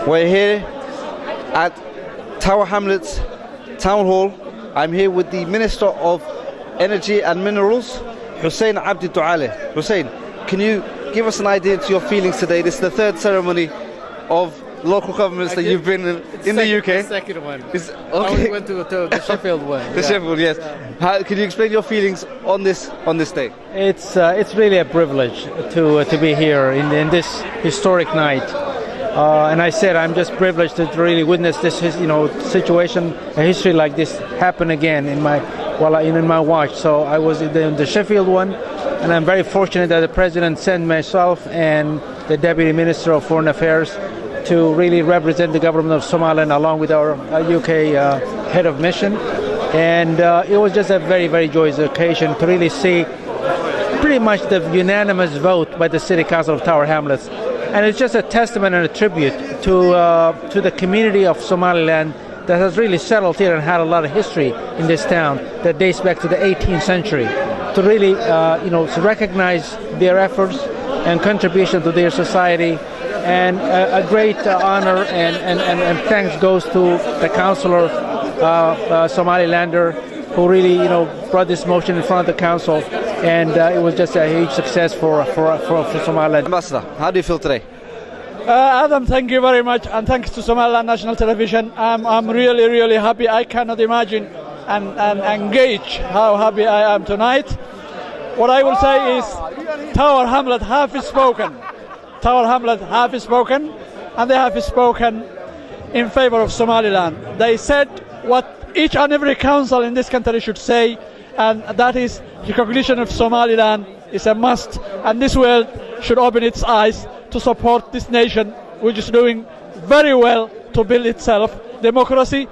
We're here at Tower Hamlets Town Hall. I'm here with the Minister of Energy and Minerals, Hussein Abdi Douale. Hussein, can you give us an idea to your feelings today? This is the third ceremony of local governments that you've been in the UK. The second one. Okay. I only went to the Sheffield one. The Sheffield, yes. How, can you explain your feelings on this day? It's really a privilege to be here in this historic night. And I said I'm just privileged to really witness this situation, a history like this happen again in my watch. So I was in the Sheffield one, and I'm very fortunate that the President sent myself and the Deputy Minister of Foreign Affairs to really represent the government of Somaliland along with our UK head of mission. And it was just a very, very joyous occasion to really see pretty much the unanimous vote by the City Council of Tower Hamlets. And it's just a testament and a tribute to the community of Somaliland that has really settled here and had a lot of history in this town that dates back to the 18th century. To really, to recognize their efforts and contribution to their society. And a great honor and thanks goes to the councillor, Somalilander, who really brought this motion in front of the council, and it was just a huge success for Somaliland. Ambassador, how do you feel today? Adam, thank you very much, and thanks to Somaliland National Television. I'm really, really happy. I cannot imagine and engage how happy I am tonight. What I will say is Tower Hamlet have spoken. Tower Hamlet have spoken, and they have spoken in favor of Somaliland. They said what each and every council in this country should say, and that is recognition of Somaliland is a must, and this world should open its eyes to support this nation, which is doing very well to build itself, democracy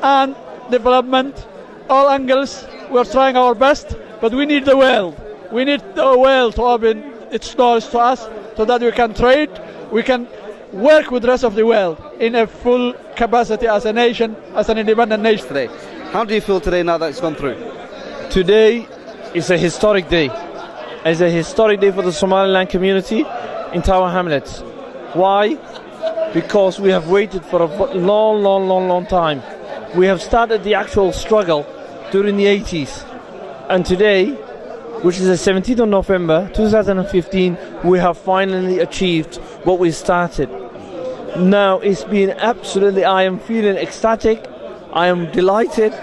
and development, all angles. We're trying our best, but we need the world. We need the world to open its doors to us so that we can trade, we can work with the rest of the world in a full capacity as a nation, as an independent nation. Today, how do you feel today now that it's gone through? Today is a historic day. It's a historic day for the Somaliland community in Tower Hamlets. Why? Because we have waited for a long time. We have started the actual struggle during the 80s. And today, which is the 17th of November 2015, we have finally achieved what we started. Now it's been I am feeling ecstatic, I am delighted,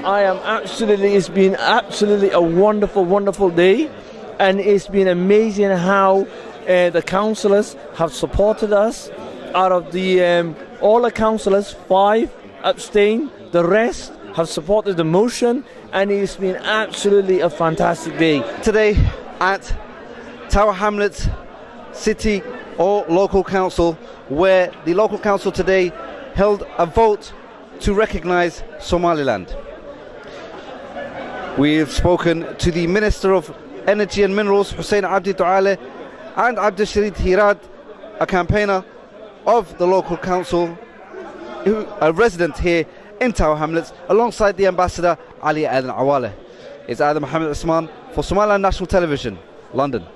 it's been absolutely a wonderful day, and it's been amazing how the councillors have supported us. Out of the all the councillors, 5 abstained, the rest have supported the motion, and it's been absolutely a fantastic day. Today at Tower Hamlets City or Local Council, where the local council today held a vote to recognise Somaliland. We have spoken to the Minister of Energy and Minerals, Hussein Abdi Douale, and Abdul Sharid Hirad, a campaigner of the local council, a resident here in Tower Hamlets, alongside the Ambassador Ali Adan Awale. It's Adam Mohammed Osman for Somaliland National Television, London.